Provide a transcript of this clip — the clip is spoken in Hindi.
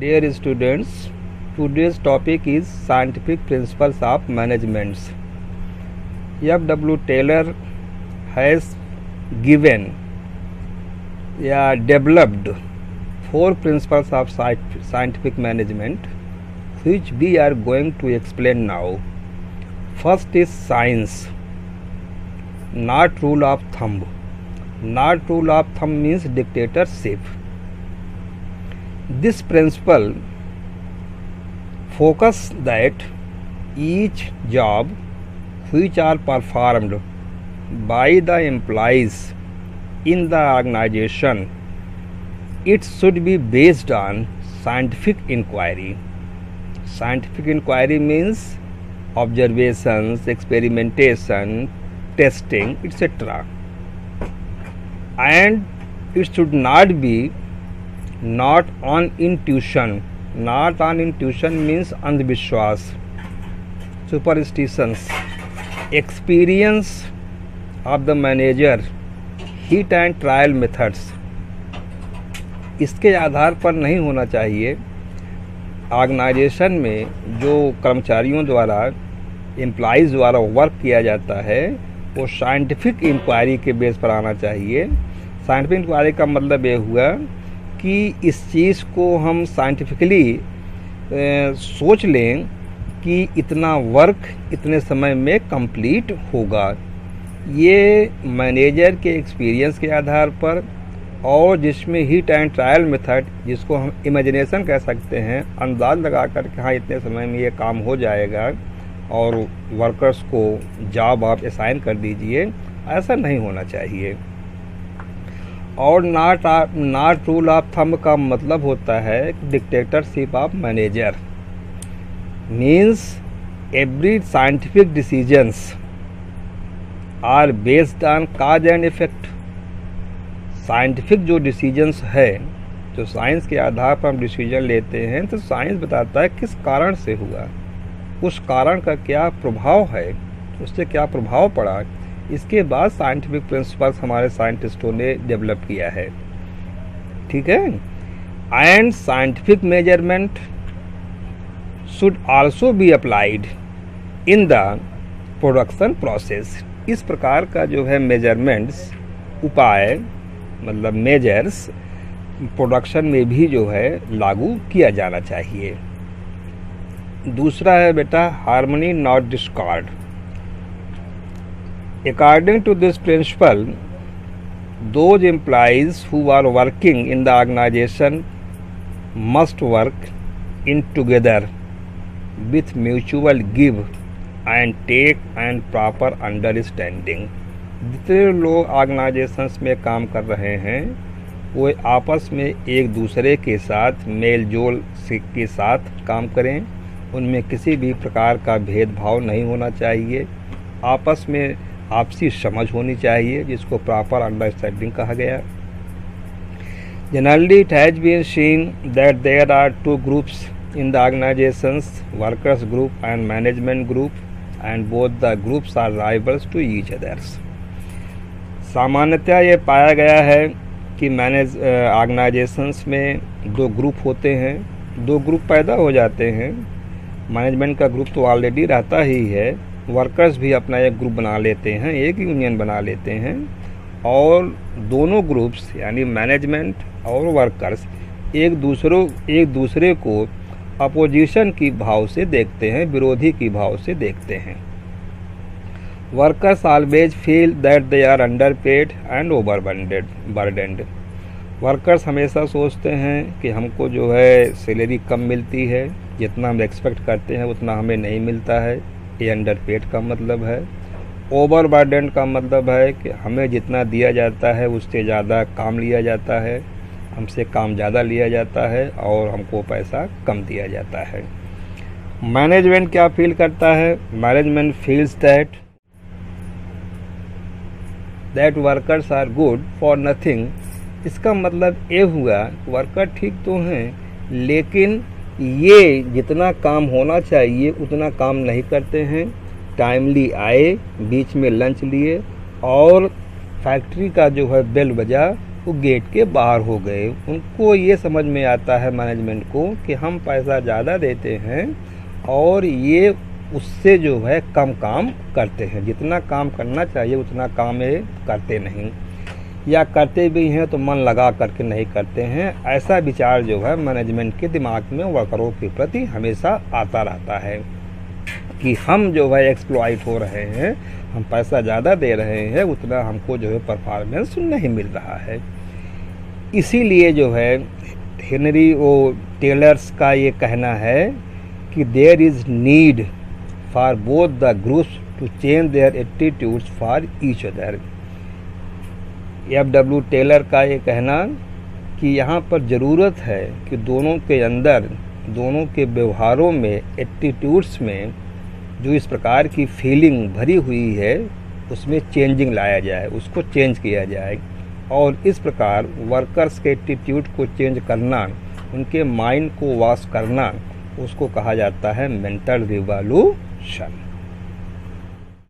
Dear students, today's topic is scientific principles of management. F.W. Taylor has given developed four principles of scientific management, which we are going to explain now. First is science, not rule of thumb. Not rule of thumb means dictatorship. This principle focus that each job which are performed by the employees in the organization, it should be based on scientific inquiry. Scientific inquiry means observations, experimentation, testing, etc. And it should not be not on intuition. Not on intuition means andhvishwas, superstitions. Experience of the manager, hit and trial methods, इसके आधार पर नहीं होना चाहिए। ऑर्गेनाइजेशन में जो कर्मचारियों द्वारा, एम्प्लॉइज़ द्वारा वर्क किया जाता है वो साइंटिफिक इंक्वायरी के बेस पर आना चाहिए। साइंटिफिक इंक्वायरी का मतलब ये हुआ कि इस चीज़ को हम साइंटिफिकली सोच लें कि इतना वर्क इतने समय में कंप्लीट होगा। ये मैनेजर के एक्सपीरियंस के आधार पर और जिसमें हिट एंड ट्रायल मेथड, जिसको हम इमेजिनेशन कह सकते हैं, अंदाज़ लगा कर के हाँ इतने समय में ये काम हो जाएगा और वर्कर्स को जॉब आप असाइन कर दीजिए, ऐसा नहीं होना चाहिए। और नॉट रूल ऑफ थंब का मतलब होता है dictatorship of manager. Means every scientific decisions are based on cause and effect. Scientific जो डिसीजंस है, जो साइंस के आधार पर हम डिसीजन लेते हैं, तो साइंस बताता है किस कारण से हुआ, उस कारण का क्या प्रभाव है, उससे क्या प्रभाव पड़ा। इसके बाद साइंटिफिक प्रिंसिपल्स हमारे साइंटिस्टों ने डेवलप किया है, ठीक है। And scientific measurement should also be applied in the production process. इस प्रकार का जो है मेजरमेंट्स, उपाय मतलब मेजर्स, प्रोडक्शन में भी जो है लागू किया जाना चाहिए। दूसरा है बेटा harmony not Discord. According to this principle, those employees who are working in the organization must work in together with mutual give and take and proper understanding. जितने लोग ऑर्गेनाइजेशंस में काम कर रहे हैं वो आपस में एक दूसरे के साथ मेल जोल के साथ काम करें। उनमें किसी भी प्रकार का भेदभाव नहीं होना चाहिए। आपस में आपसी समझ होनी चाहिए, जिसको प्रॉपर अंडरस्टैंडिंग कहा गया। Generally it has been seen that there are two groups in the organisations, workers group and management group, and both the groups are rivals to each others. सामान्यतः ये पाया गया है कि ऑर्गेनाइजेशंस में दो ग्रुप होते हैं, दो ग्रुप पैदा हो जाते हैं। मैनेजमेंट का ग्रुप तो ऑलरेडी रहता ही है, वर्कर्स भी अपना एक ग्रुप बना लेते हैं, एक यूनियन बना लेते हैं, और दोनों ग्रुप्स यानी मैनेजमेंट और वर्कर्स एक दूसरे को अपोजिशन की भाव से देखते हैं, विरोधी की भाव से देखते हैं। Workers always feel that they are under paid and overburdened. Workers हमेशा सोचते हैं कि हमको जो है सैलरी कम मिलती है, जितना हम एक्सपेक्ट करते हैं उतना हमें नहीं मिलता है, ये अंडरपेड का मतलब है। ओवरबर्डन का मतलब है कि हमें जितना दिया जाता है उससे ज़्यादा काम लिया जाता है, हमसे काम ज़्यादा लिया जाता है और हमको पैसा कम दिया जाता है। मैनेजमेंट क्या फील करता है? Management feels that workers are good for nothing. इसका मतलब ये हुआ वर्कर ठीक तो हैं, लेकिन ये जितना काम होना चाहिए उतना काम नहीं करते हैं। टाइमली आए, बीच में लंच लिए और फैक्ट्री का जो है बेल बजा वो गेट के बाहर हो गए। उनको ये समझ में आता है मैनेजमेंट को कि हम पैसा ज़्यादा देते हैं और ये उससे जो है कम काम करते हैं, जितना काम करना चाहिए उतना काम ये करते नहीं, या करते भी हैं तो मन लगा करके नहीं करते हैं। ऐसा विचार जो है मैनेजमेंट के दिमाग में वर्करों के प्रति हमेशा आता रहता है कि हम जो है एक्सप्लॉइट हो रहे हैं, हम पैसा ज़्यादा दे रहे हैं, उतना हमको जो है परफॉर्मेंस नहीं मिल रहा है। इसीलिए जो है हेनरी टेलर्स का ये कहना है कि there is need for both the groups to change their attitudes for each other. F.W. Taylor का ये कहना कि यहाँ पर ज़रूरत है कि दोनों के अंदर, दोनों के व्यवहारों में, एटीट्यूड्स में जो इस प्रकार की फीलिंग भरी हुई है उसमें चेंजिंग लाया जाए, उसको चेंज किया जाए। और इस प्रकार वर्कर्स के एटीट्यूड को चेंज करना, उनके माइंड को वॉश करना, उसको कहा जाता है मेंटल रिवॉल्यूशन।